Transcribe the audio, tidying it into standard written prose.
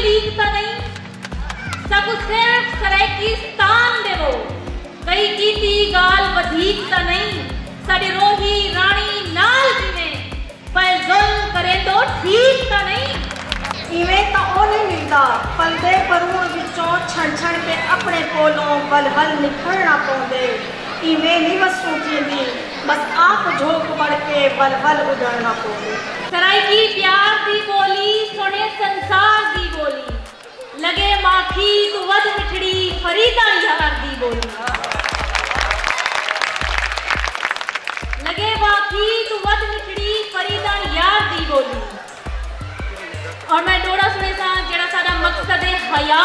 लीकता नहीं सब सिर्फ सरायकिस्तान दे वो कई कीती गाल वधीकता नहीं साडी रोही रानी नाल जिने पर जुल्म करे तो ठीक ता नहीं इवें तां ओ नहीं मिलदा पलदे परूण विचों छण छण के अपने कोलों वलहल निखरना पौंदे इवें नहीं वसू थींदी बस आप झोंक बढ़ के वलवल उड़ना पौंदे सरायकी प्यार दी बोली सुने संसार दी बोली लगे माखी तू वध मिठड़ी फरीदा यार दी बोली लगे माखी तू वध मिठड़ी फरीदा यार दी बोली और मैं डोड़ा सुने सा जेड़ा साडा मकसद है हया